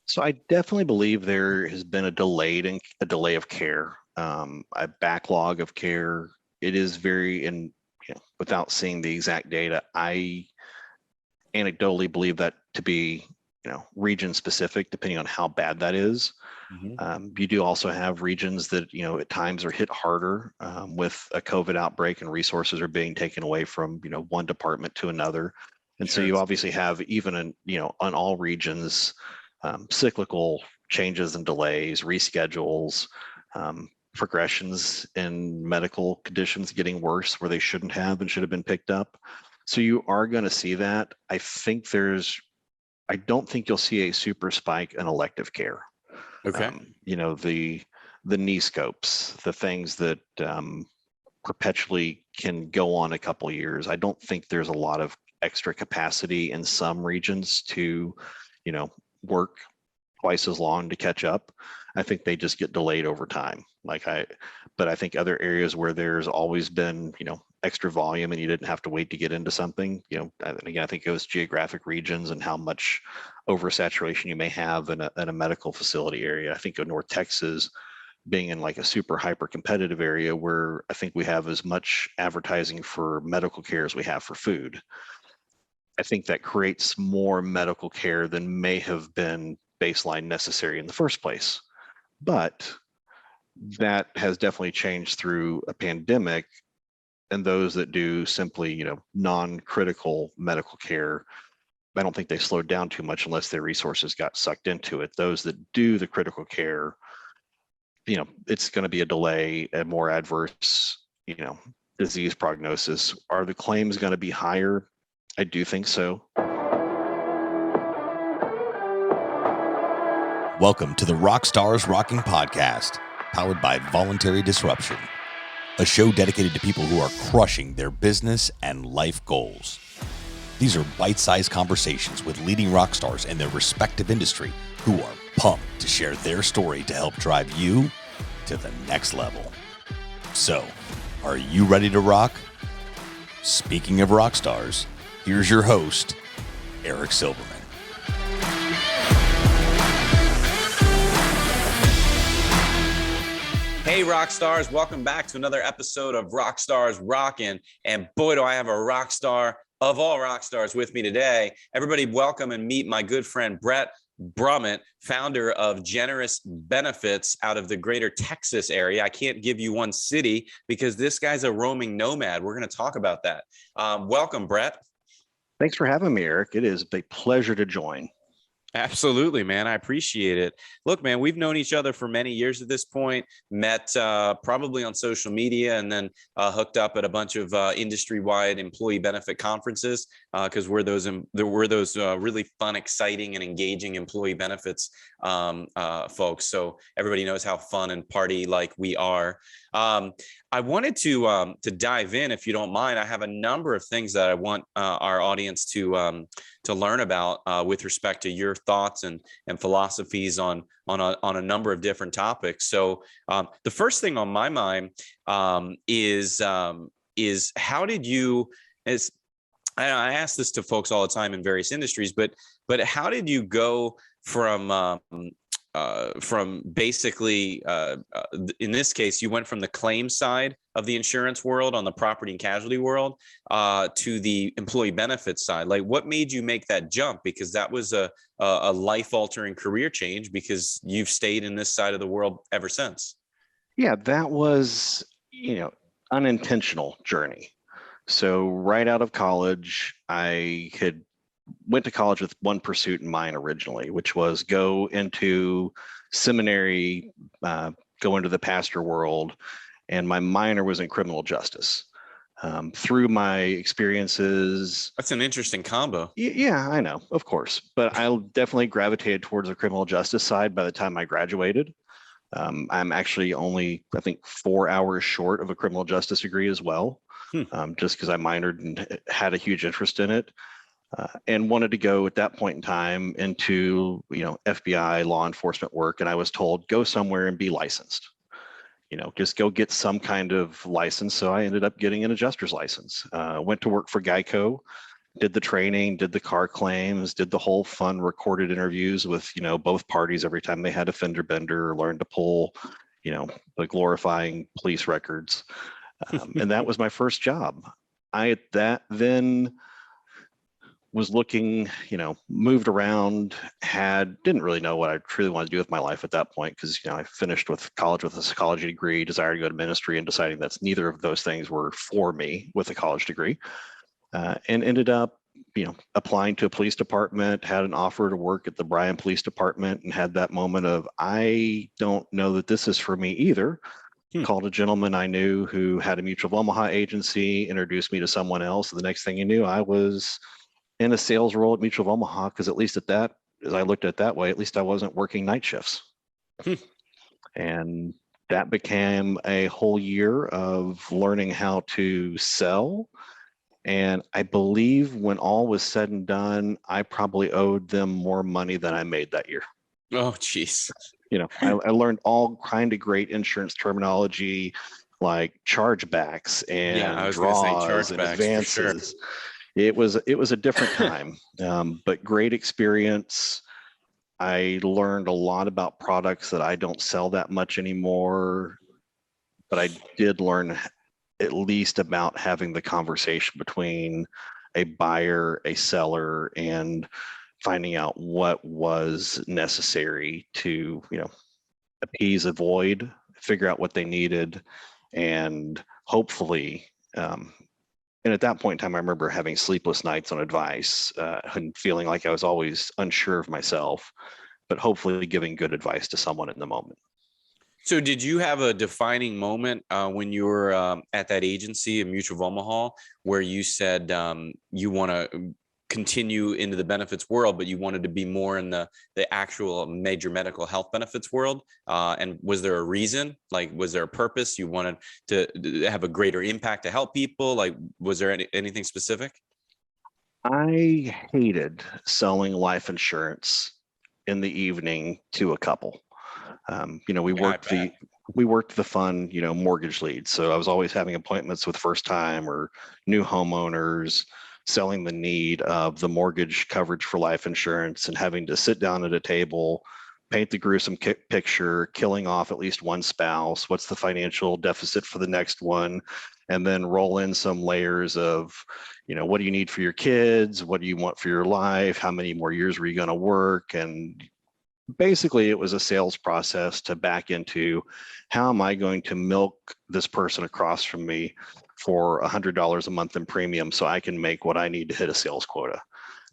So I definitely believe there has been a delay of care, a backlog of care. It is very, and without seeing the exact data, I anecdotally believe that to be, region specific, depending on how bad that is. Mhm. You do also have regions that, at times are hit harder with a COVID outbreak and resources are being taken away from, one department to another. And so Sure. you obviously have even on all regions, cyclical changes and delays, reschedules, progressions in medical conditions getting worse where they shouldn't have and should have been picked up. So you are going to see that. I don't think you'll see a super spike in elective care. Okay. The knee scopes, the things that perpetually can go on a couple of years. I don't think there's a lot of extra capacity in some regions to, work twice as long to catch up. I think they just get delayed over time. But I think other areas where there's always been, extra volume and you didn't have to wait to get into something, and again, I think it was geographic regions and how much oversaturation you may have in a medical facility area. I think of North Texas being in like a super hyper competitive area where I think we have as much advertising for medical care as we have for food. I think that creates more medical care than may have been baseline necessary in the first place. But that has definitely changed through a pandemic, and those that do simply, non-critical medical care, I don't think they slowed down too much unless their resources got sucked into it. Those that do the critical care, it's going to be a delay, a more adverse, disease prognosis. Are the claims going to be higher? I do think so. Welcome to the Rockstars Rocking podcast, powered by Voluntary Disruption, a show dedicated to people who are crushing their business and life goals. These are bite-sized conversations with leading rock stars in their respective industry who are pumped to share their story to help drive you to the next level. So, are you ready to rock? Speaking of rock stars, here's your host, Eric Silverman. Hey, rock stars, welcome back to another episode of Rockstars Rocking. And boy, do I have a rock star of all rock stars with me today. Everybody welcome and meet my good friend, Bret Brummitt, founder of Generous Benefits out of the greater Texas area. I can't give you one city because this guy's a roaming nomad. We're going to talk about that. Welcome, Bret. Thanks for having me, Eric. It is a pleasure to join. Absolutely, man. I appreciate it. Look, man, we've known each other for many years at this point, met probably on social media and then hooked up at a bunch of industry-wide employee benefit conferences because we're those really fun, exciting, and engaging employee benefits folks. So everybody knows how fun and party like we are. I wanted to dive in, if you don't mind. I have a number of things that I want our audience to learn about with respect to your thoughts and philosophies on a number of different topics. So the first thing on my mind is how did you, as I ask this to folks all the time in various industries, but how did you go from basically, in this case, you went from the claim side of the insurance world on the property and casualty world to the employee benefits side? Like, what made you make that jump? Because that was a life-altering career change because you've stayed in this side of the world ever since. Yeah, that was, unintentional journey. So right out of college, I had went to college with one pursuit in mind originally, which was go into seminary, go into the pastor world, and my minor was in criminal justice. Through my experiences, That's an interesting combo. Yeah, I know, of course, but I definitely gravitated towards the criminal justice side by the time I graduated. I'm actually only, I think, 4 hours short of a criminal justice degree as well, just because I minored and had a huge interest in it. And wanted to go at that point in time into, FBI law enforcement work. And I was told, go somewhere and be licensed, just go get some kind of license. So I ended up getting an adjuster's license, went to work for Geico, did the training, did the car claims, did the whole fun recorded interviews with, both parties every time they had a fender bender, or learned to pull, the glorifying police records. And that was my first job. I at that then was looking, moved around, didn't really know what I truly wanted to do with my life at that point, because, I finished with college with a psychology degree, desired to go to ministry, and deciding that's neither of those things were for me with a college degree. And ended up, applying to a police department, had an offer to work at the Bryan Police Department, and had that moment of, I don't know that this is for me either. Called a gentleman I knew who had a Mutual of Omaha agency, introduced me to someone else. And the next thing you knew, I was in a sales role at Mutual of Omaha, because at least as I looked at it that way, at least I wasn't working night shifts. And that became a whole year of learning how to sell. And I believe when all was said and done, I probably owed them more money than I made that year. Oh, geez. I learned all kind of great insurance terminology, like chargebacks and draws and advances. Sure. It was a different time, but great experience. I learned a lot about products that I don't sell that much anymore, but I did learn at least about having the conversation between a buyer, a seller, and finding out what was necessary to, appease a void, figure out what they needed, and hopefully, and at that point in time, I remember having sleepless nights on advice, and feeling like I was always unsure of myself, but hopefully giving good advice to someone in the moment. So did you have a defining moment when you were at that agency in Mutual of Omaha where you said you want to continue into the benefits world, but you wanted to be more in the actual major medical health benefits world? And was there a reason? Like, was there a purpose? You wanted to have a greater impact to help people? Like, was there anything specific? I hated selling life insurance in the evening to a couple. We worked the fun, mortgage leads. So I was always having appointments with first time or new homeowners, selling the need of the mortgage coverage for life insurance, and having to sit down at a table, paint the gruesome picture, killing off at least one spouse, what's the financial deficit for the next one, and then roll in some layers of, what do you need for your kids? What do you want for your life? How many more years were you going to work? And basically, it was a sales process to back into, how am I going to milk this person across from me for $100 a month in premium so I can make what I need to hit a sales quota?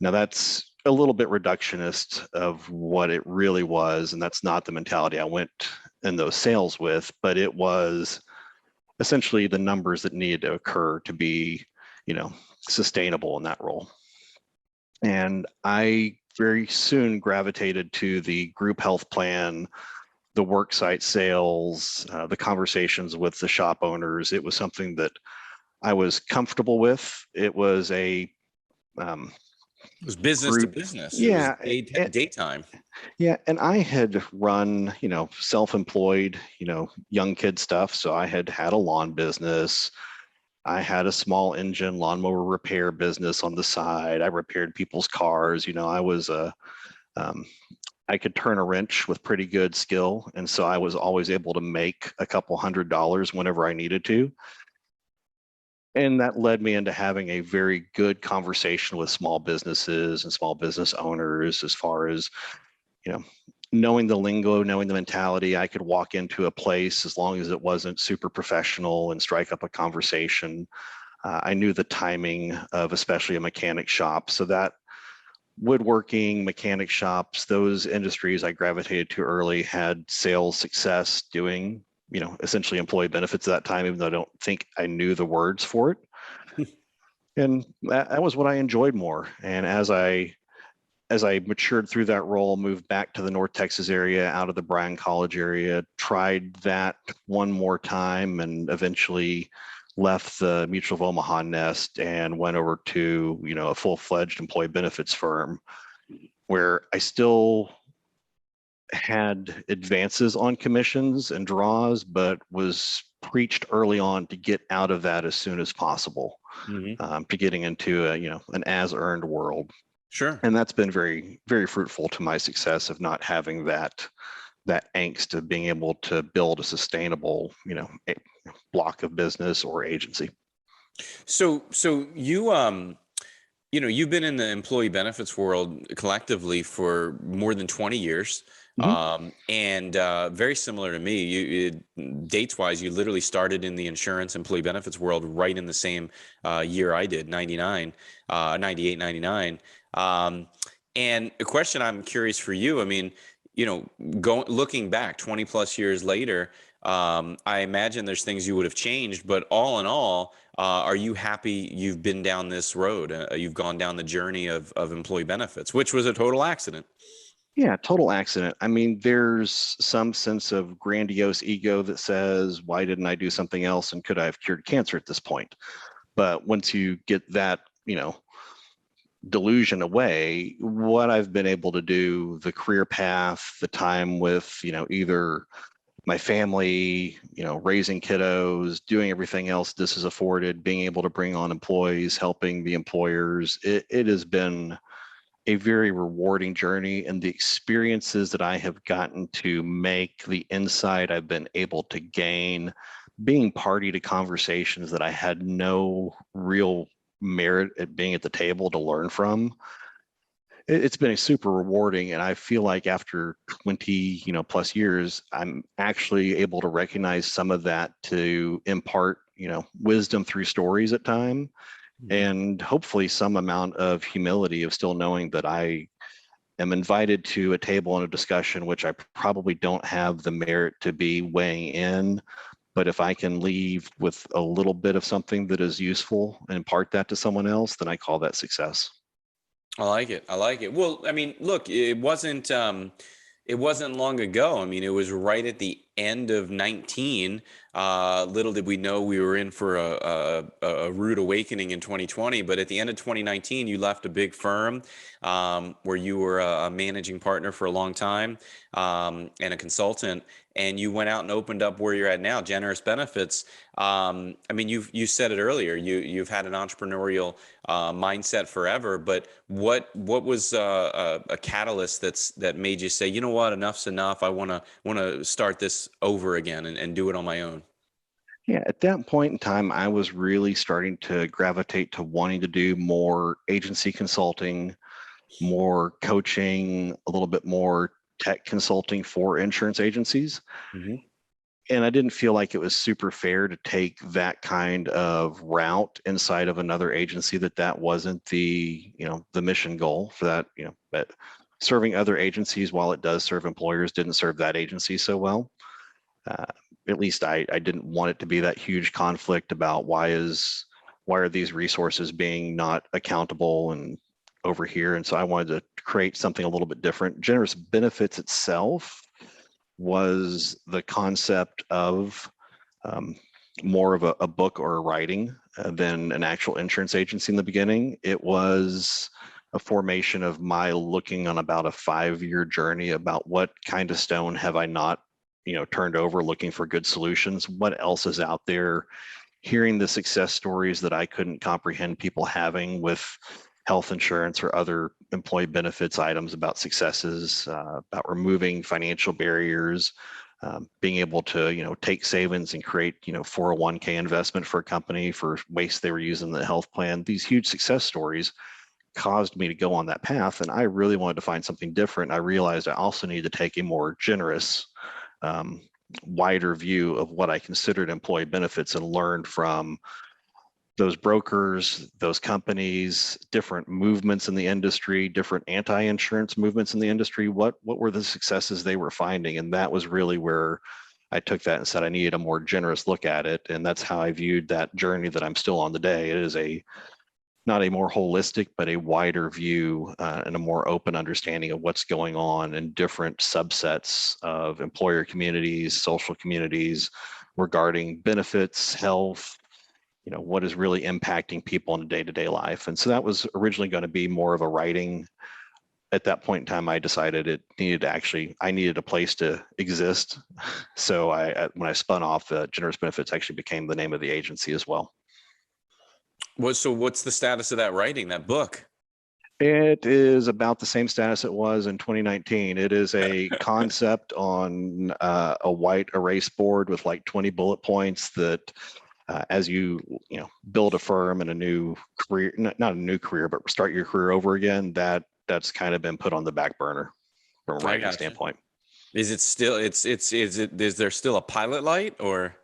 Now, that's a little bit reductionist of what it really was, and that's not the mentality I went in those sales with, but it was essentially the numbers that needed to occur to be, sustainable in that role. And I very soon gravitated to the group health plan, the work site sales, the conversations with the shop owners. It was something that I was comfortable with. It was it was business to business. Yeah. It was daytime. Yeah. And I had run, self-employed, young kid stuff. So I had a lawn business. I had a small engine lawnmower repair business on the side. I repaired people's cars. I was I could turn a wrench with pretty good skill. And so I was always able to make a couple $100 whenever I needed to. And that led me into having a very good conversation with small businesses and small business owners, as far as, knowing the lingo, knowing the mentality. I could walk into a place, as long as it wasn't super professional, and strike up a conversation. I knew the timing of especially a mechanic shop. So that woodworking, mechanic shops, those industries I gravitated to early, had sales success doing, essentially employee benefits at that time, even though I don't think I knew the words for it. And that was what I enjoyed more. And as I matured through that role, moved back to the North Texas area, out of the Bryan College area, tried that one more time, and eventually left the Mutual of Omaha nest and went over to, a full-fledged employee benefits firm, where I still had advances on commissions and draws, but was preached early on to get out of that as soon as possible, to getting into an as earned world. Sure. And that's been very, very fruitful to my success of not having that angst of being able to build a sustainable, block of business or agency. So you've been in the employee benefits world collectively for more than 20 years. And very similar to me, dates wise, you literally started in the insurance employee benefits world right in the same year I did, 98, 99. And a question I'm curious for you, I mean, looking back 20 plus years later, I imagine there's things you would have changed, but all in all, are you happy you've been down this road? You've gone down the journey of employee benefits, which was a total accident. Yeah, total accident. I mean, there's some sense of grandiose ego that says, why didn't I do something else? And could I have cured cancer at this point? But once you get that, delusion away, what I've been able to do, the career path, the time with, either my family, raising kiddos, doing everything else this has afforded, being able to bring on employees, helping the employers, it has been a very rewarding journey, and the experiences that I have gotten to make, the insight I've been able to gain, being party to conversations that I had no real merit at being at the table to learn from. It's been a super rewarding, and I feel like after 20 plus years, I'm actually able to recognize some of that to impart wisdom through stories at time, and hopefully some amount of humility of still knowing that I am invited to a table in a discussion which I probably don't have the merit to be weighing in, but if I can leave with a little bit of something that is useful and impart that to someone else, then I call that success. I like it. I like it. Well, I mean, look, it wasn't long ago. I mean, it was right at the end of 19. Little did we know we were in for a rude awakening in 2020. But at the end of 2019, you left a big firm where you were a managing partner for a long time and a consultant, and you went out and opened up where you're at now, Generous Benefits. I mean, you said it earlier. You've had an entrepreneurial mindset forever. But what was a catalyst that made you say, you know what, enough's enough. I want to start this over again and do it on my own? Yeah, at that point in time, I was really starting to gravitate to wanting to do more agency consulting, more coaching, a little bit more tech consulting for insurance agencies. And I didn't feel like it was super fair to take that kind of route inside of another agency, that wasn't the mission goal for that, but serving other agencies, while it does serve employers, didn't serve that agency so well. At least I didn't want it to be that huge conflict about why are these resources being not accountable and over here. And so I wanted to create something a little bit different. Generous Benefits itself was the concept of more of a book or a writing than an actual insurance agency in the beginning. It was a formation of my looking on about a 5-year journey about what kind of stone have I not turned over, looking for good solutions. What else is out there? Hearing the success stories that I couldn't comprehend people having with health insurance or other employee benefits items, about successes, about removing financial barriers, being able to take savings and create 401k investment for a company for waste they were using in the health plan. These huge success stories caused me to go on that path, and I really wanted to find something different. I realized I also needed to take a more generous, wider view of what I considered employee benefits and learned from those brokers, those companies, different movements in the industry, different anti-insurance movements in the industry. What were the successes they were finding? And that was really where I took that and said I needed a more generous look at it. And that's how I viewed that journey that I'm still on today. It is not a more holistic, but a wider view and a more open understanding of what's going on in different subsets of employer communities, social communities, regarding benefits, health, what is really impacting people in a day-to-day life. And so that was originally going to be more of a writing at that point in time, I decided I needed a place to exist. So when I spun off, Generous Benefits actually became the name of the agency as well. So what's the status of that writing, that book? It is about the same status it was in 2019. It is a concept on a white erase board with like 20 bullet points that as you build a firm and a new career, not a new career, but start your career over again, that's kind of been put on the back burner from a writing standpoint. Is it still, is there still a pilot light, or?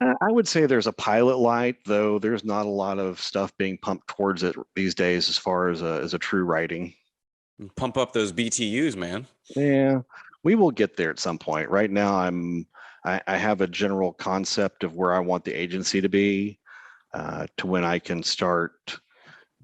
I would say there's a pilot light, though there's not a lot of stuff being pumped towards it these days as far as a true writing. Pump up those BTUs, man. Yeah, we will get there at some point. Right now, I have a general concept of where I want the agency to be, to when I can start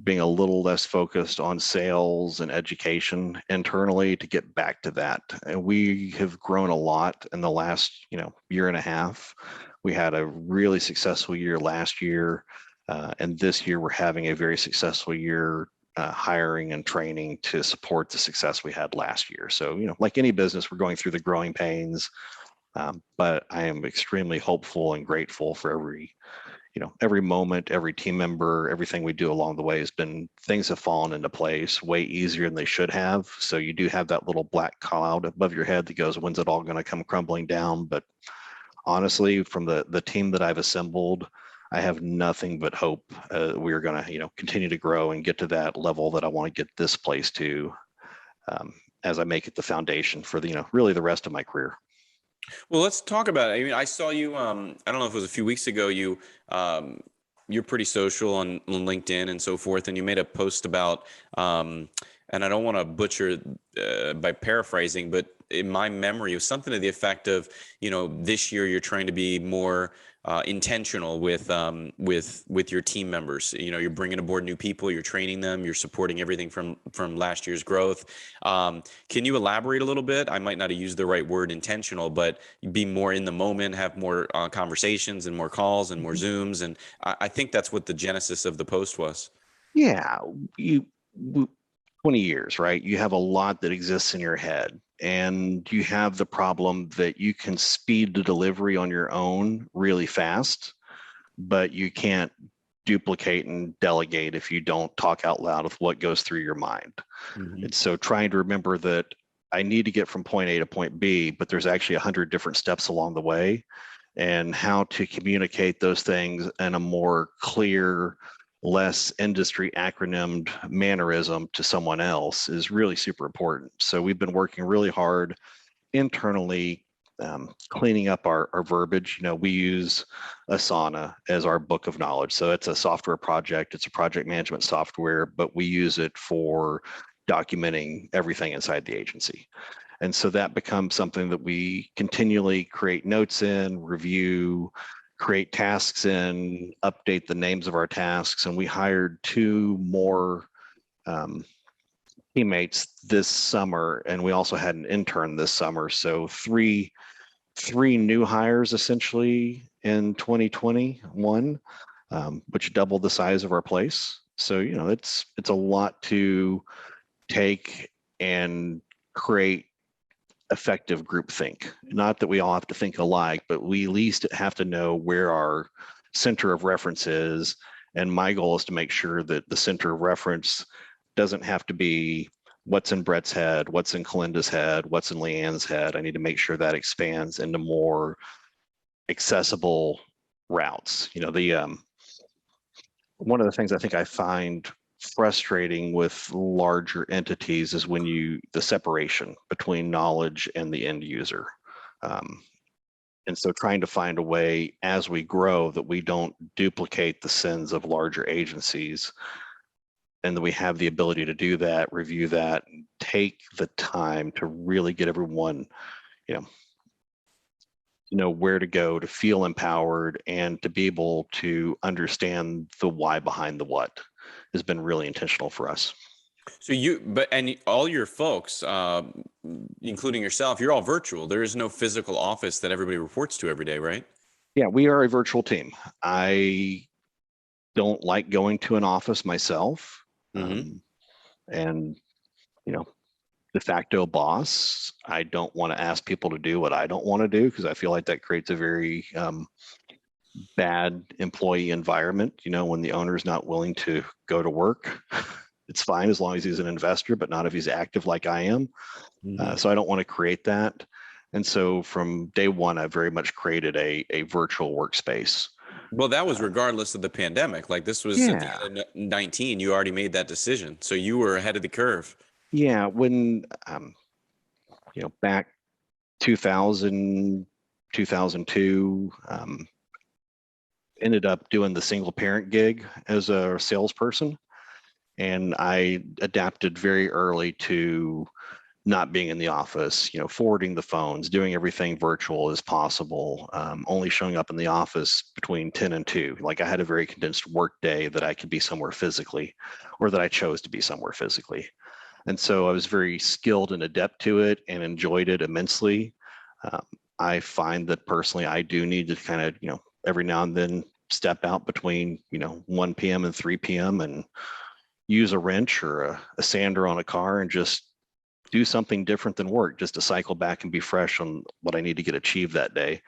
being a little less focused on sales and education internally to get back to that. And we have grown a lot in the last, year and a half. We had a really successful year last year, and this year we're having a very successful year hiring and training to support the success we had last year. So, like any business, we're going through the growing pains, but I am extremely hopeful and grateful for every moment, every team member, everything we do along the way things have fallen into place way easier than they should have. So you do have that little black cloud above your head that goes, when's it all going to come crumbling down? But honestly, from the team that I've assembled, I have nothing but hope we're going to, continue to grow and get to that level that I want to get this place to, as I make it the foundation for really the rest of my career. Well, let's talk about it. I mean, I saw you, I don't know if it was a few weeks ago, you're pretty social on LinkedIn and so forth, and you made a post about, and I don't want to butcher by paraphrasing, but in my memory, it was something to the effect of, this year you're trying to be more intentional with your team members. You're bringing aboard new people, you're training them, you're supporting everything from last year's growth. Can you elaborate a little bit? I might not have used the right word, intentional, but be more in the moment, have more conversations and more calls and more Zooms. And I think that's what the genesis of the post was. Yeah, 20 years, right? You have a lot that exists in your head, and you have the problem that you can speed the delivery on your own really fast, but you can't duplicate and delegate if you don't talk out loud with what goes through your mind. Mm-hmm. And so trying to remember that I need to get from point A to point B, but there's actually 100 different steps along the way, and how to communicate those things in a more clear, less industry acronymed mannerism to someone else is really super important. So we've been working really hard internally, cleaning up our verbiage. We use Asana as our book of knowledge. So it's a software project. It's a project management software, but we use it for documenting everything inside the agency. And so that becomes something that we continually create notes in, review, create tasks in, update the names of our tasks. And we hired 2 more teammates this summer, and we also had an intern this summer. So three new hires essentially in 2021, which doubled the size of our place. So, it's a lot to take and create effective groupthink. Not that we all have to think alike, but we at least have to know where our center of reference is. And my goal is to make sure that the center of reference doesn't have to be what's in Bret's head, what's in Kalinda's head, what's in Leanne's head. I need to make sure that expands into more accessible routes. One of the things I think I find frustrating with larger entities is when the separation between knowledge and the end user. And so trying to find a way as we grow that we don't duplicate the sins of larger agencies, and that we have the ability to do that, review that, and take the time to really get everyone, know where to go, to feel empowered, and to be able to understand the why behind the what has been really intentional for us. So and all your folks, including yourself, you're all virtual. There is no physical office that everybody reports to every day, right? Yeah, we are a virtual team. I don't like going to an office myself. Mm-hmm. And, de facto boss. I don't want to ask people to do what I don't want to do because I feel like that creates a very bad employee environment. When the owner's not willing to go to work, it's fine as long as he's an investor, but not if he's active like I am. So I don't want to create that. And so from day one, I very much created a virtual workspace. Well, that was regardless of the pandemic. Like this was at the end of 19, you already made that decision. So you were ahead of the curve. Yeah. When, back 2000, 2002, ended up doing the single parent gig as a salesperson. And I adapted very early to not being in the office, forwarding the phones, doing everything virtual as possible, only showing up in the office between 10 and 2. Like I had a very condensed work day that I could be somewhere physically, or that I chose to be somewhere physically. And so I was very skilled and adept to it and enjoyed it immensely. I find that personally, I do need to kind of, every now and then step out between, 1 p.m. and 3 p.m. and use a wrench or a sander on a car and just do something different than work, just to cycle back and be fresh on what I need to get achieved that day.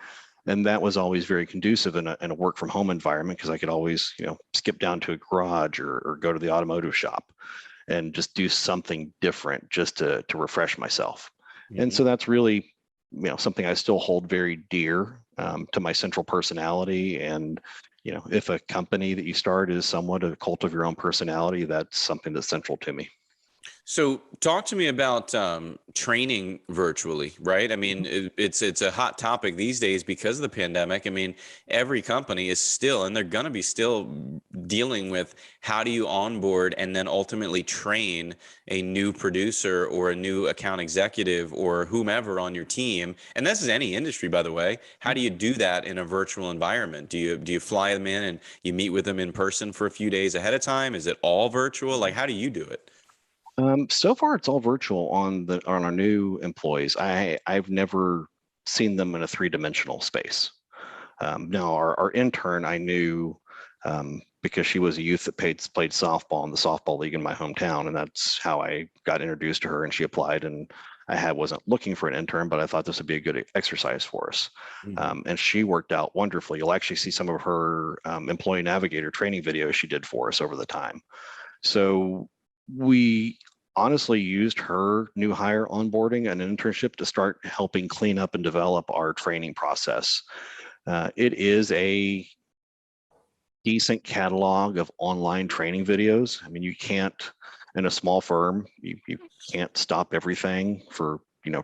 And that was always very conducive in a work from home environment because I could always, skip down to a garage or go to the automotive shop and just do something different just to refresh myself. And so that's really, something I still hold very dear to my central personality. And, if a company that you start is somewhat a cult of your own personality, that's something that's central to me. So talk to me about training virtually, right? I mean, it's a hot topic these days because of the pandemic. I mean, every company is still, and they're going to be still dealing with how do you onboard and then ultimately train a new producer or a new account executive or whomever on your team. And this is any industry, by the way. How do you do that in a virtual environment? Do you fly them in and you meet with them in person for a few days ahead of time? Is it all virtual? Like, how do you do it? So far, it's all virtual on our new employees. I've never seen them in a three-dimensional space. Now, our intern, I knew because she was a youth that played softball in the softball league in my hometown, and that's how I got introduced to her. And she applied, and wasn't looking for an intern, but I thought this would be a good exercise for us. And she worked out wonderfully. You'll actually see some of her employee navigator training videos she did for us over the time. So we honestly used her new hire onboarding and internship to start helping clean up and develop our training process. It is a decent catalog of online training videos. I mean, you can't, in a small firm, you can't stop everything for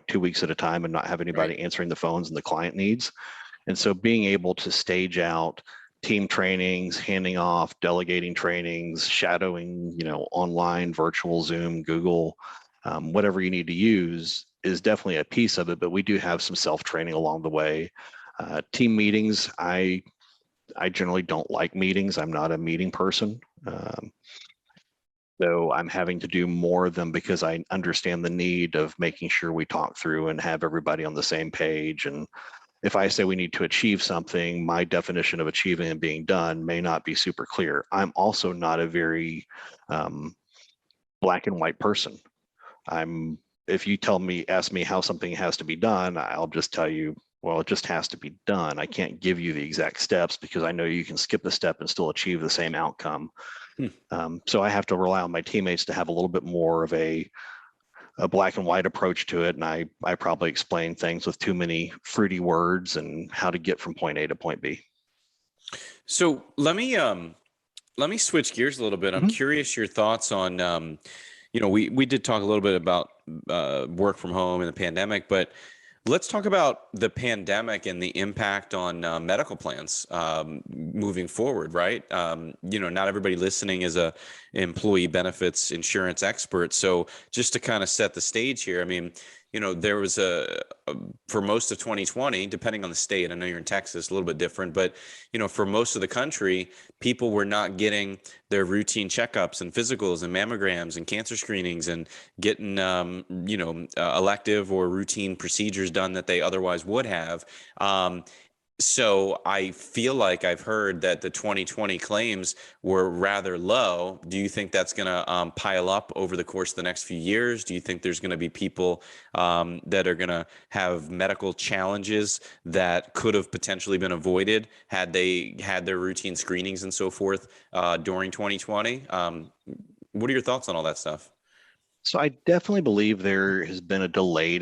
2 weeks at a time and not have anybody answering the phones and the client needs. And so being able to stage out team trainings, handing off, delegating trainings, shadowing, online, virtual, Zoom, Google, whatever you need to use is definitely a piece of it, but we do have some self-training along the way. Team meetings, I generally don't like meetings. I'm not a meeting person. So I'm having to do more of them because I understand the need of making sure we talk through and have everybody on the same page. And if I say we need to achieve something, my definition of achieving and being done may not be super clear. I'm also not a very black and white person. If you ask me how something has to be done, I'll just tell you, well, it just has to be done. I can't give you the exact steps because I know you can skip the step and still achieve the same outcome. So I have to rely on my teammates to have a little bit more of a black and white approach to it. And I probably explain things with too many fruity words and how to get from point A to point B. So let me switch gears a little bit. I'm curious your thoughts on, we did talk a little bit about work from home and the pandemic, but let's talk about the pandemic and the impact on medical plans moving forward, right? Not everybody listening is a employee benefits insurance expert. So just to kind of set the stage here, I mean, there was for most of 2020, depending on the state, I know you're in Texas, a little bit different, but, for most of the country, people were not getting their routine checkups and physicals and mammograms and cancer screenings and getting, elective or routine procedures done that they otherwise would have. So I feel like I've heard that the 2020 claims were rather low. Do you think that's going to pile up over the course of the next few years? Do you think there's going to be people that are going to have medical challenges that could have potentially been avoided had they had their routine screenings and so forth during 2020? What are your thoughts on all that stuff? So I definitely believe there has been a delay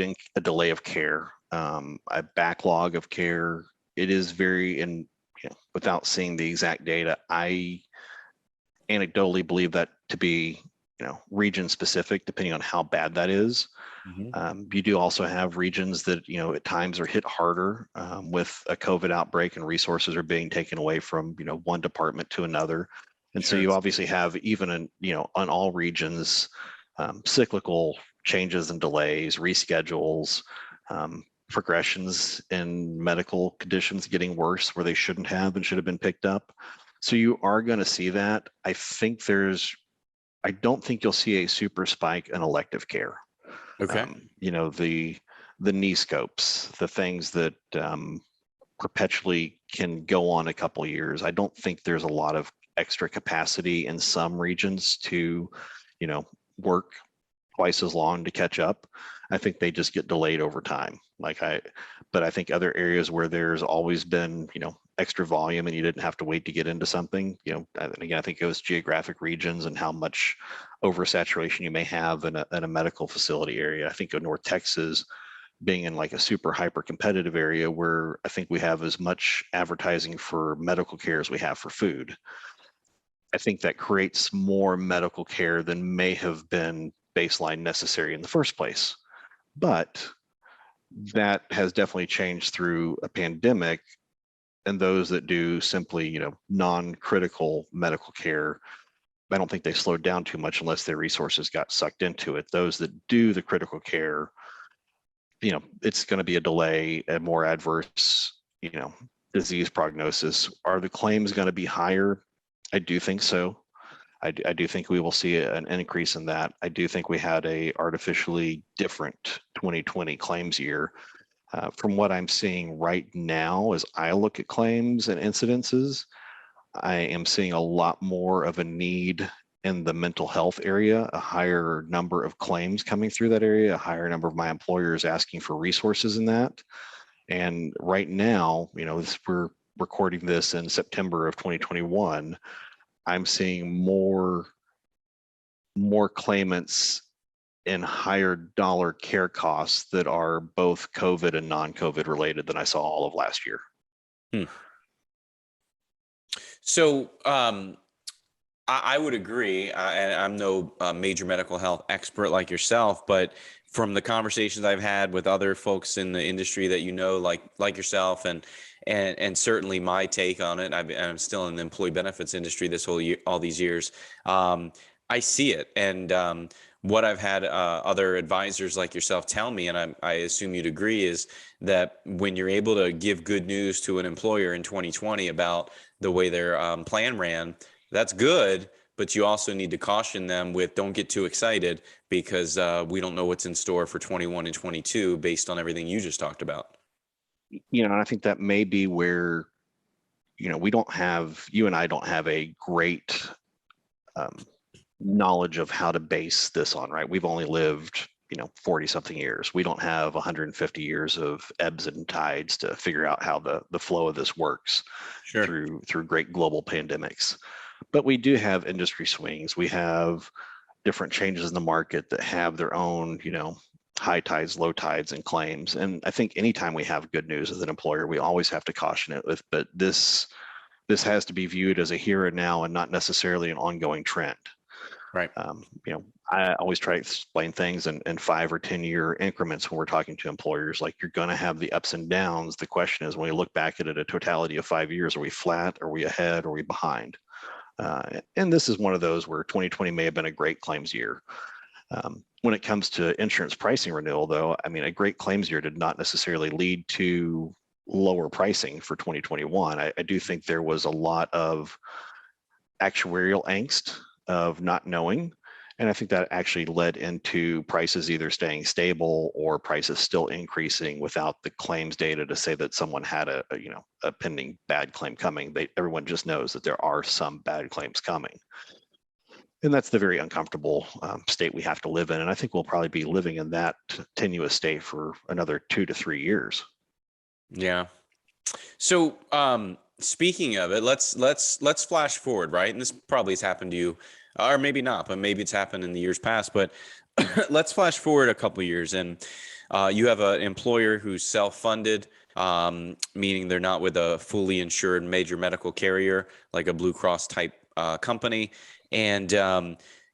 of care, a backlog of care. It is very, and without seeing the exact data, I anecdotally believe that to be, region specific, depending on how bad that is. Mhm. You do also have regions that, at times are hit harder with a COVID outbreak and resources are being taken away from, one department to another. And so Sure. you obviously have even in, on all regions, cyclical changes and delays, reschedules, progressions in medical conditions getting worse where they shouldn't have and should have been picked up. So you are going to see that. I don't think you'll see a super spike in elective care. Okay. The knee scopes, the things that perpetually can go on a couple years. I don't think there's a lot of extra capacity in some regions to, work twice as long to catch up. I think they just get delayed over time. But I think other areas where there's always been, extra volume and you didn't have to wait to get into something, and again, I think it was geographic regions and how much oversaturation you may have in a medical facility area. I think of North Texas being in like a super hyper competitive area where I think we have as much advertising for medical care as we have for food. I think that creates more medical care than may have been baseline necessary in the first place. But that has definitely changed through a pandemic, and those that do simply, non-critical medical care, I don't think they slowed down too much unless their resources got sucked into it. Those that do the critical care, it's going to be a delay, a more adverse, disease prognosis. Are the claims going to be higher? I do think so. I do think we will see an increase in that. I do think we had a artificially different 2020 claims year. From what I'm seeing right now, as I look at claims and incidences, I am seeing a lot more of a need in the mental health area, a higher number of claims coming through that area, a higher number of my employers asking for resources in that. And right now, we're recording this in September of 2021. I'm seeing more claimants in higher dollar care costs that are both COVID and non-COVID related than I saw all of last year. So I would agree, and I'm no major medical health expert like yourself, but from the conversations I've had with other folks in the industry that like yourself, and certainly my take on it, I'm still in the employee benefits industry this whole year, all these years. I see it, and what I've had other advisors like yourself tell me, and I assume you'd agree, is that when you're able to give good news to an employer in 2020 about the way their plan ran, that's good, but you also need to caution them with don't get too excited because we don't know what's in store for 21 and 22 based on everything you just talked about. And I think that may be where, you and I don't have a great knowledge of how to base this on, right? We've only lived, 40 something years. We don't have 150 years of ebbs and tides to figure out how the flow of this works. Sure. through great global pandemics. But we do have industry swings. We have different changes in the market that have their own, high tides, low tides, and claims. And I think anytime we have good news as an employer, we always have to caution it with, but this has to be viewed as a here and now and not necessarily an ongoing trend. Right. I always try to explain things in 5 or 10 year increments when we're talking to employers. Like, you're going to have the ups and downs. The question is, when we look back at it a totality of 5 years, are we flat? Are we ahead? Are we behind? And this is one of those where 2020 may have been a great claims year. When it comes to insurance pricing renewal, though, a great claims year did not necessarily lead to lower pricing for 2021. I do think there was a lot of actuarial angst of not knowing. And I think that actually led into prices either staying stable or prices still increasing without the claims data to say that someone had a pending bad claim coming. Everyone just knows that there are some bad claims coming. And that's the very uncomfortable state we have to live in. And I think we'll probably be living in that tenuous state for another 2 to 3 years. Yeah. So speaking of it, let's flash forward, right? And this probably has happened to you, or maybe not, but maybe it's happened in the years past. But let's flash forward a couple of years, and you have an employer who's self-funded, meaning they're not with a fully insured major medical carrier like a Blue Cross type company, and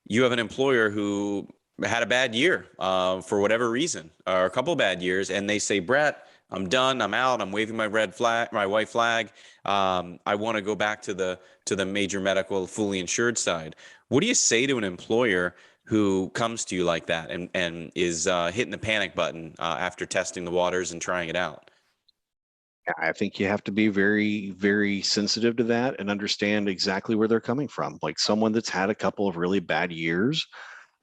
you have an employer who had a bad year for whatever reason, or a couple of bad years, and they say, Brett, I'm done. I'm out. I'm waving my red flag, my white flag. I want to go back to the major medical fully insured side. What do you say to an employer who comes to you like that and is hitting the panic button after testing the waters and trying it out? I think you have to be very, very sensitive to that and understand exactly where they're coming from. Like someone that's had a couple of really bad years,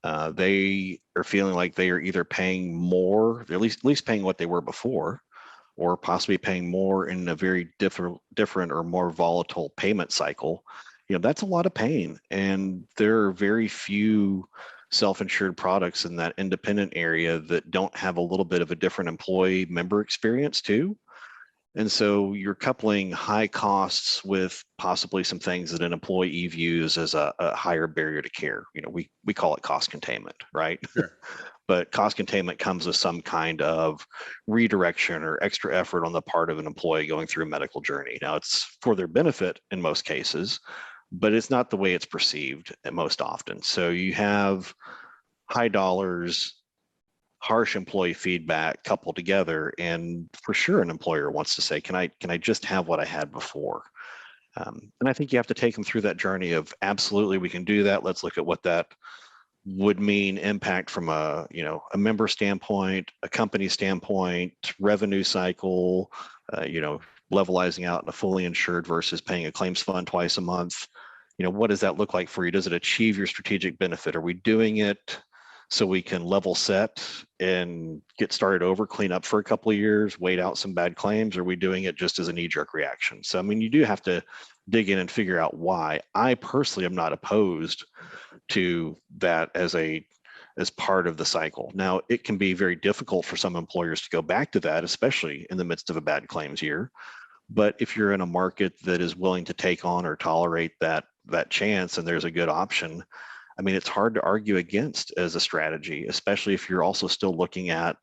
they are feeling like they are either paying more, at least paying what they were before, or possibly paying more in a very different or more volatile payment cycle. That's a lot of pain. And there are very few self-insured products in that independent area that don't have a little bit of a different employee member experience too. And so you're coupling high costs with possibly some things that an employee views as a higher barrier to care. We call it cost containment, right? Sure. But cost containment comes with some kind of redirection or extra effort on the part of an employee going through a medical journey. Now, it's for their benefit in most cases, but it's not the way it's perceived most often. So you have high dollars, harsh employee feedback coupled together, and for sure an employer wants to say, can I just have what I had before? And I think you have to take them through that journey of absolutely we can do that. Let's look at what that would mean impact from a member standpoint, a company standpoint, revenue cycle, levelizing out in a fully insured versus paying a claims fund twice a month. What does that look like for you? Does it achieve your strategic benefit? Are we doing it so we can level set and get started over, clean up for a couple of years, wait out some bad claims? Or are we doing it just as a knee-jerk reaction? So, you do have to dig in and figure out why. I personally am not opposed to that as part of the cycle. Now, it can be very difficult for some employers to go back to that, especially in the midst of a bad claims year. But if you're in a market that is willing to take on or tolerate that chance, and there's a good option, it's hard to argue against as a strategy, especially if you're also still looking at,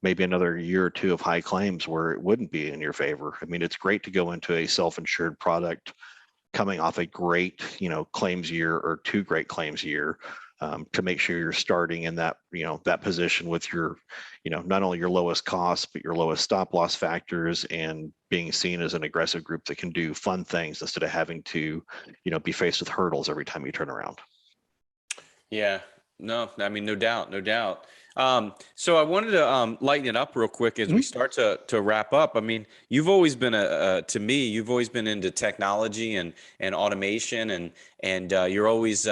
maybe another year or two of high claims where it wouldn't be in your favor. It's great to go into a self-insured product coming off a great, claims year or 2 great claims year, to make sure you're starting in that, that position with your, not only your lowest cost, but your lowest stop loss factors, and being seen as an aggressive group that can do fun things instead of having to, be faced with hurdles every time you turn around. Yeah, no, no doubt, no doubt. So I wanted to lighten it up real quick as we start to wrap up. You've always been to me, you've always been into technology and automation, and you're always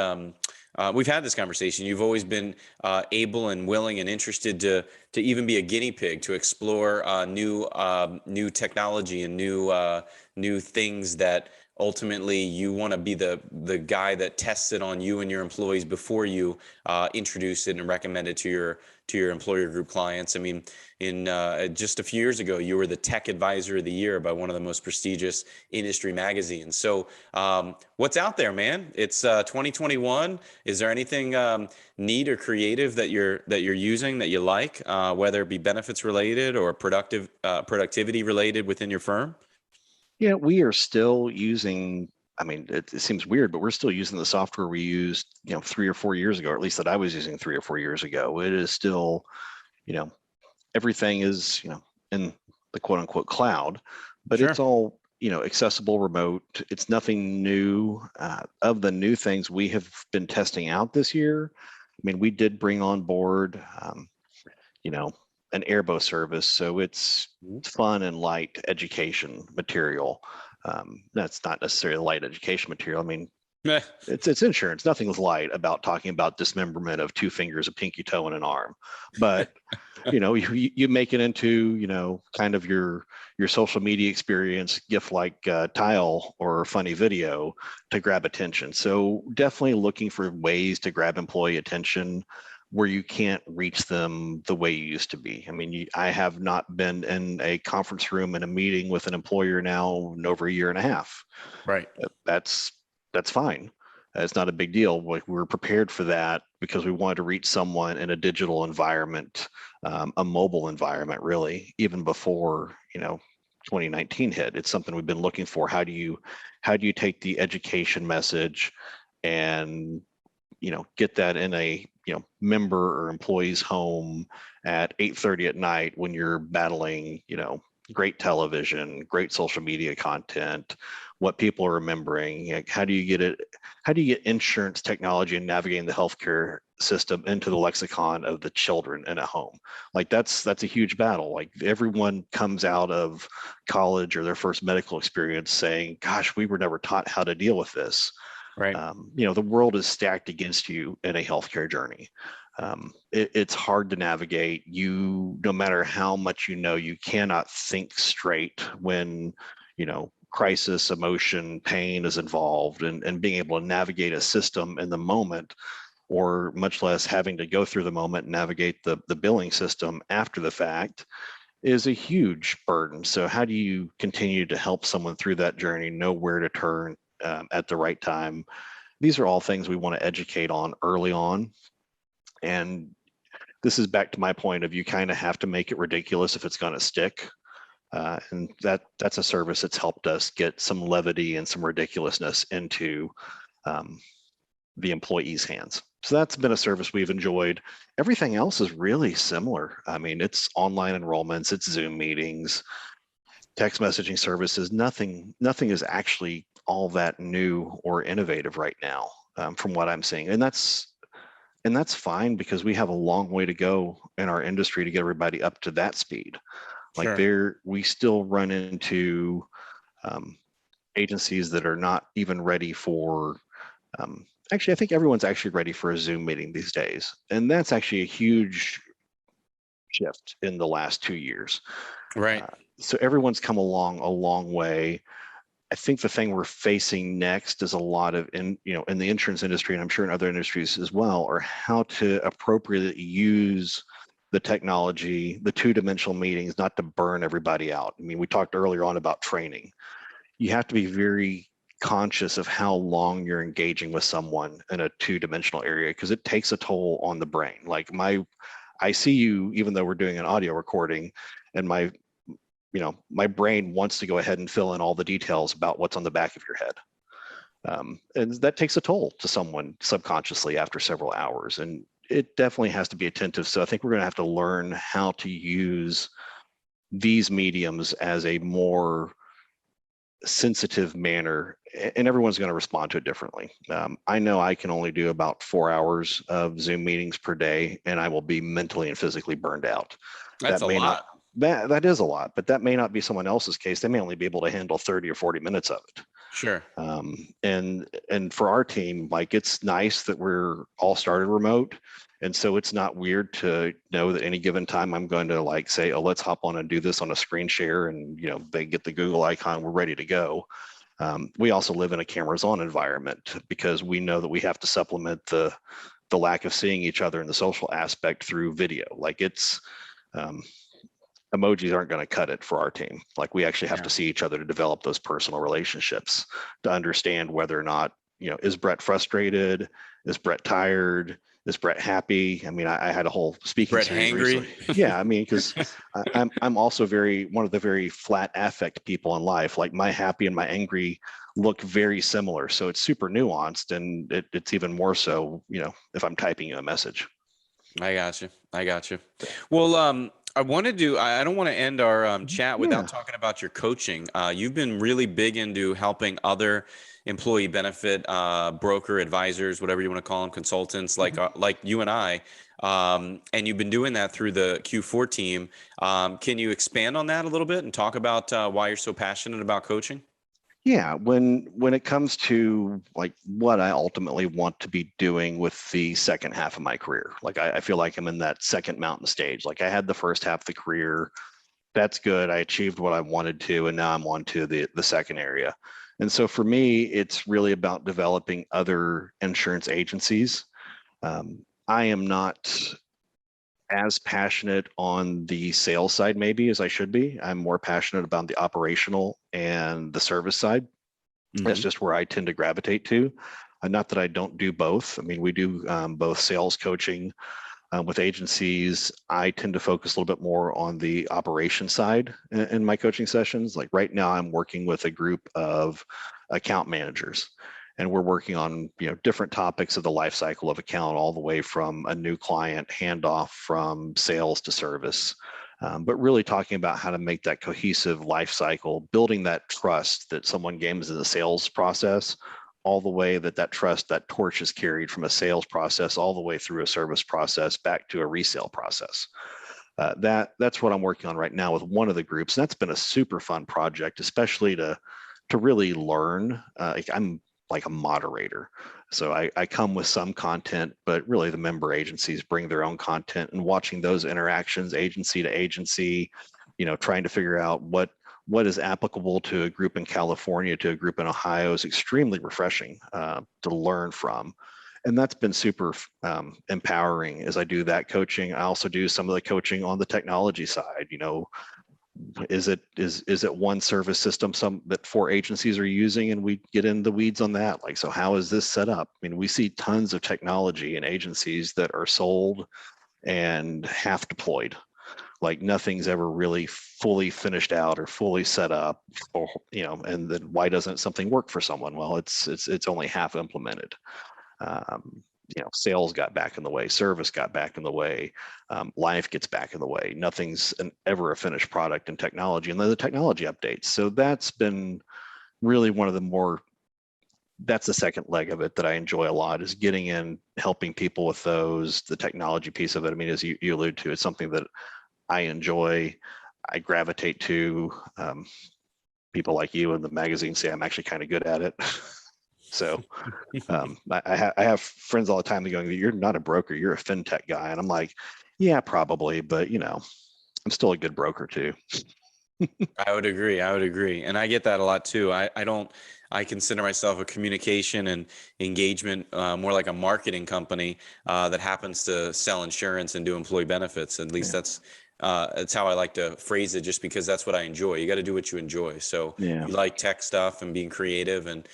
we've had this conversation. You've always been able and willing and interested to even be a guinea pig to explore new technology and new things that ultimately you want to be the guy that tests it on you and your employees before you introduce it and recommend it to your employer group clients. In just a few years ago, you were the Tech Advisor of the Year by one of the most prestigious industry magazines. So what's out there, man? It's 2021. Is there anything neat or creative that you're using that you like, whether it be benefits related or productivity related within your firm? Yeah, we are still using, it seems weird, but we're still using the software we used, 3 or 4 years ago, or at least that I was using 3 or 4 years ago. It is still, everything is, in the quote unquote cloud, but Sure. It's all, accessible remote. It's nothing new. Of the new things we have been testing out this year, we did bring on board, an airboat service. So it's fun and light education material. That's not necessarily light education material. Meh. It's insurance. Nothing's light about talking about dismemberment of 2 fingers, a pinky toe, and an arm. But you make it into kind of your social media experience, gift like tile or funny video to grab attention. So definitely looking for ways to grab employee attention where you can't reach them the way you used to be. I mean, I have not been in a conference room in a meeting with an employer now in over a year and a half. Right. That's fine. It's not a big deal. Like, we were prepared for that because we wanted to reach someone in a digital environment, a mobile environment, really, even before 2019 hit. It's something we've been looking for. How do you take the education message and get that in a member or employee's home at 8:30 at night when you're battling great television, great social media content, what people are remembering. Like, how do you get insurance technology and navigating the healthcare system into the lexicon of the children in a home? Like, that's a huge battle. Like, everyone comes out of college or their first medical experience saying, gosh, we were never taught how to deal with this. Right. The world is stacked against you in a healthcare journey. It's hard to navigate. No matter how much you cannot think straight when crisis, emotion, pain is involved, and being able to navigate a system in the moment, or much less having to go through the moment and navigate the billing system after the fact, is a huge burden. So how do you continue to help someone through that journey, know where to turn at the right time? These are all things we want to educate on early on. And this is back to my point of, you kind of have to make it ridiculous if it's going to stick. And that's a service that's helped us get some levity and some ridiculousness into the employees' hands. So that's been a service we've enjoyed. Everything else is really similar. I mean, it's online enrollments, it's Zoom meetings, text messaging services. Nothing is actually all that new or innovative right now, from what I'm seeing. And that's fine, because we have a long way to go in our industry to get everybody up to that speed. Like, Sure. we still run into agencies that are not even ready for, actually, I think everyone's actually ready for a Zoom meeting these days. And that's actually a huge shift in the last 2 years. Right. So everyone's come along a long way. I think the thing we're facing next is a lot of, in the insurance industry, and I'm sure in other industries as well, are how to appropriately use the technology, the 2-dimensional meetings, not to burn everybody out. I mean, we talked earlier on about training. You have to be very conscious of how long you're engaging with someone in a 2-dimensional area, because it takes a toll on the brain. Like, I see you, even though we're doing an audio recording, and my brain wants to go ahead and fill in all the details about what's on the back of your head. And that takes a toll to someone subconsciously after several hours. And it definitely has to be attentive. So I think we're going to have to learn how to use these mediums as a more sensitive manner, and everyone's going to respond to it differently. I know I can only do about 4 hours of Zoom meetings per day, and I will be mentally and physically burned out. That's That a may lot. that is a lot, but that may not be someone else's case. They may only be able to handle 30 or 40 minutes of it. Sure. And for our team, like, it's nice that we're all started remote. And so it's not weird to know that any given time I'm going to, like, say, oh, let's hop on and do this on a screen share. And, they get the Google icon, we're ready to go. We also live in a cameras on environment, because we know that we have to supplement the lack of seeing each other in the social aspect through video. Like, it's, emojis aren't going to cut it for our team. Like, we actually have to see each other to develop those personal relationships, to understand whether or not, is Brett frustrated? Is Brett tired? Is Brett happy? I mean, I had a whole speaking Brett series hangry. recently. Yeah, I mean, because I'm also one of the very flat affect people in life. Like, my happy and my angry look very similar. So it's super nuanced, and it's even more so, if I'm typing you a message. I got you. Well, I don't want to end our chat without talking about your coaching. You've been really big into helping other employee benefit broker advisors, whatever you want to call them, consultants, like you and I. And you've been doing that through the Q4 team. Can you expand on that a little bit and talk about why you're so passionate about coaching? Yeah, when it comes to like what I ultimately want to be doing with the second half of my career, like I feel like I'm in that second mountain stage. Like I had the first half of the career, that's good. I achieved what I wanted to, and now I'm on to the second area. And so for me, it's really about developing other insurance agencies. I am not as passionate on the sales side maybe as I should be. I'm more passionate about the operational and the service side. That's Mhm. just where I tend to gravitate to. Not that I don't do both. I mean, we do both sales coaching with agencies. I tend to focus a little bit more on the operation side in my coaching sessions. Like right now, I'm working with a group of account managers, and we're working on different topics of the life cycle of account, all the way from a new client handoff from sales to service. But really talking about how to make that cohesive life cycle, building that trust that someone gains in the sales process, all the way that trust, that torch is carried from a sales process all the way through a service process back to a resale process. That's what I'm working on right now with one of the groups. And that's been a super fun project, especially to really learn. I'm like a moderator. So I come with some content, but really the member agencies bring their own content, and watching those interactions agency to agency, trying to figure out what is applicable to a group in California to a group in Ohio is extremely refreshing to learn from. And that's been super empowering as I do that coaching. I also do some of the coaching on the technology side. Is it one service system that 4 agencies are using, and we get in the weeds on that. Like, so how is this set up? I mean, we see tons of technology in agencies that are sold and half deployed. Like nothing's ever really fully finished out or fully set up, or and then why doesn't something work for someone? Well, it's only half implemented. Sales got back in the way, service got back in the way, life gets back in the way. Nothing's ever a finished product in technology, and then the technology updates. So that's been really one of the more, that's the second leg of it that I enjoy a lot, is getting in, helping people with those, the technology piece of it. I mean, as you allude to, it's something that I enjoy, I gravitate to. People like you in the magazine say I'm actually kind of good at it. So I have friends all the time that going, "You're not a broker, you're a fintech guy," and I'm like, "Yeah, probably, but I'm still a good broker too." I would agree. I would agree. And I get that a lot too. I consider myself a communication and engagement, more like a marketing company that happens to sell insurance and do employee benefits. At least Yeah. that's how I like to phrase it, just because that's what I enjoy. You got to do what you enjoy. So Yeah. you like tech stuff and being creative, and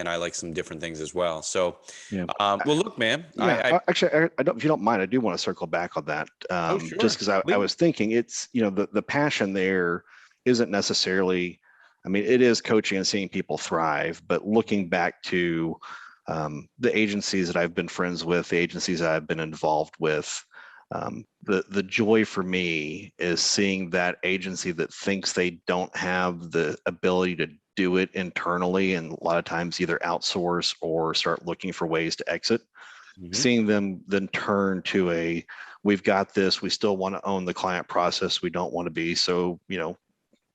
I like some different things as well. So, Yeah. well, look, man, Yeah, actually, I don't. If you don't mind, I do want to circle back on that. oh, Just sure. because I Please. was thinking, it's the passion there isn't necessarily. I mean, it is coaching and seeing people thrive, but looking back to the agencies that I've been friends with, the agencies that I've been involved with, the joy for me is seeing that agency that thinks they don't have the ability to do it internally, and a lot of times either outsource or start looking for ways to exit. Mhm. Seeing them then turn to we've got this, we still want to own the client process, we don't want to be so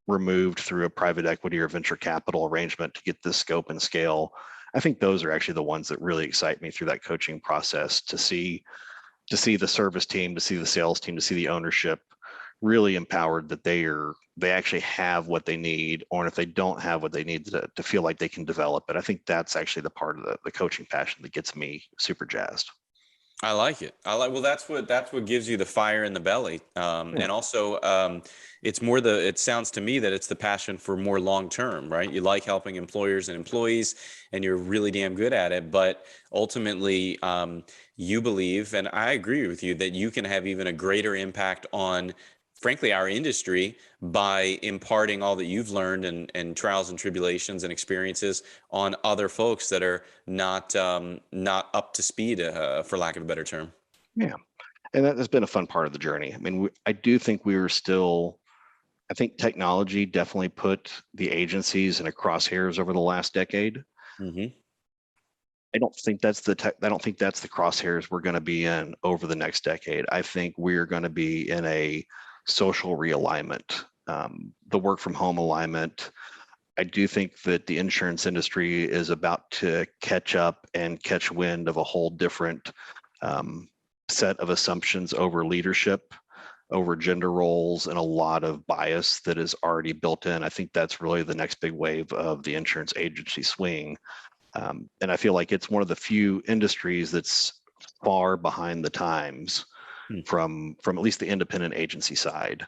removed through a private equity or venture capital arrangement to get this scope and scale. I think those are actually the ones that really excite me through that coaching process, to see the service team, to see the sales team, to see the ownership really empowered, that they actually have what they need, or if they don't have what they need, to feel like they can develop it. I think that's actually the part of the coaching passion that gets me super jazzed. I like it. Well, that's what gives you the fire in the belly. Yeah. And also, it sounds to me that it's the passion for more long term, right? You like helping employers and employees, and you're really damn good at it. But ultimately, you believe, and I agree with you, that you can have even a greater impact on, frankly, our industry by imparting all that you've learned, and trials and tribulations and experiences on other folks that are not up to speed, for lack of a better term. Yeah. And that has been a fun part of the journey. I mean, I do think we were still, I think technology definitely put the agencies in a crosshairs over the last decade. Hmm. I don't think that's the crosshairs we're going to be in over the next decade. I think we're going to be in a social realignment, the work from home alignment. I do think that the insurance industry is about to catch up and catch wind of a whole different set of assumptions over leadership, over gender roles, and a lot of bias that is already built in. I think that's really the next big wave of the insurance agency swing. And I feel like it's one of the few industries that's far behind the times from at least the independent agency side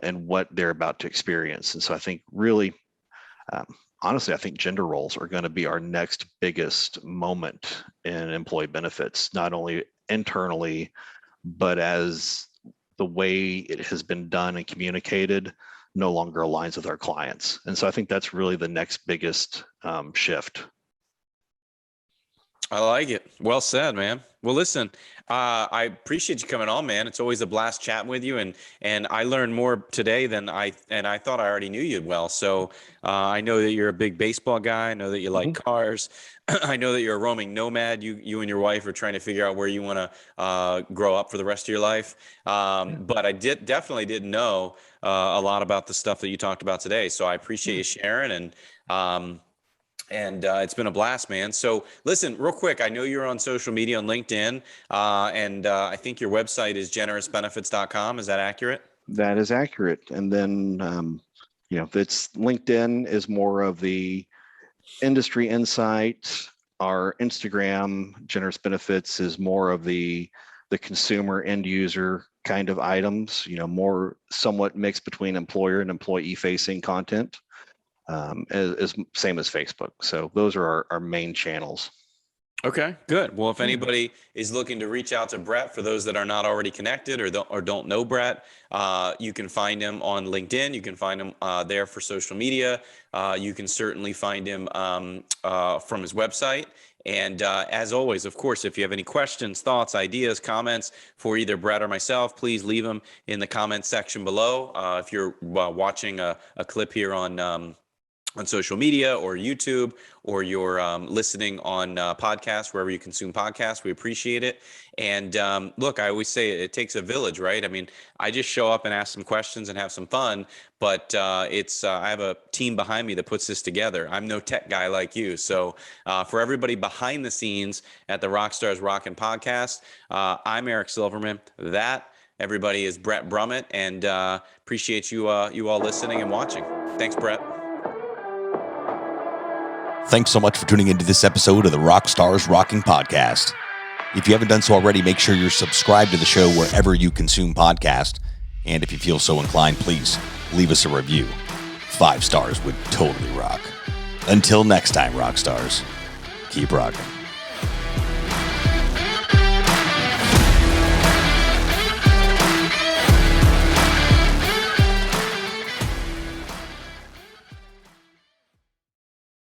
and what they're about to experience. And so I think really, honestly, I think gender roles are going to be our next biggest moment in employee benefits, not only internally, but as the way it has been done and communicated no longer aligns with our clients. And so I think that's really the next biggest shift. I like it. Well said, man. Well, listen, I appreciate you coming on, man. It's always a blast chatting with you, and I learned more today than I thought I already knew you well. So I know that you're a big baseball guy. I know that you like cars. I know that you're a roaming nomad. You and your wife are trying to figure out where you want to grow up for the rest of your life. But I definitely didn't know a lot about the stuff that you talked about today. So I appreciate you sharing, and it's been a blast, man. So listen, real quick, I know you're on social media on LinkedIn, and I think your website is generousbenefits.com. Is that accurate? That is accurate. And then, it's LinkedIn is more of the industry insight. Our Instagram, Generous Benefits, is more of the consumer end user kind of items, more somewhat mixed between employer and employee facing content. Is same as Facebook. So those are our main channels. Okay, good. Well, if anybody is looking to reach out to Bret, for those that are not already connected or don't know Bret, you can find him on LinkedIn. You can find him there for social media. You can certainly find him from his website. And as always, of course, if you have any questions, thoughts, ideas, comments for either Bret or myself, please leave them in the comment section below. If you're watching a clip here on social media or YouTube, or you're listening on podcasts, wherever you consume podcasts, we appreciate it. And look, I always say it takes a village, right? I mean, I just show up and ask some questions and have some fun, but I have a team behind me that puts this together. I'm no tech guy like you. So for everybody behind the scenes at the Rockstars Rocking podcast, I'm Eric Silverman. Everybody is Bret Brummitt, and appreciate you all listening and watching. Thanks, Bret. Thanks so much for tuning into this episode of the Rockstars Rocking podcast. If you haven't done so already, make sure you're subscribed to the show wherever you consume podcasts. And if you feel so inclined, please leave us a review. 5 stars would totally rock. Until next time, Rockstars, keep rocking.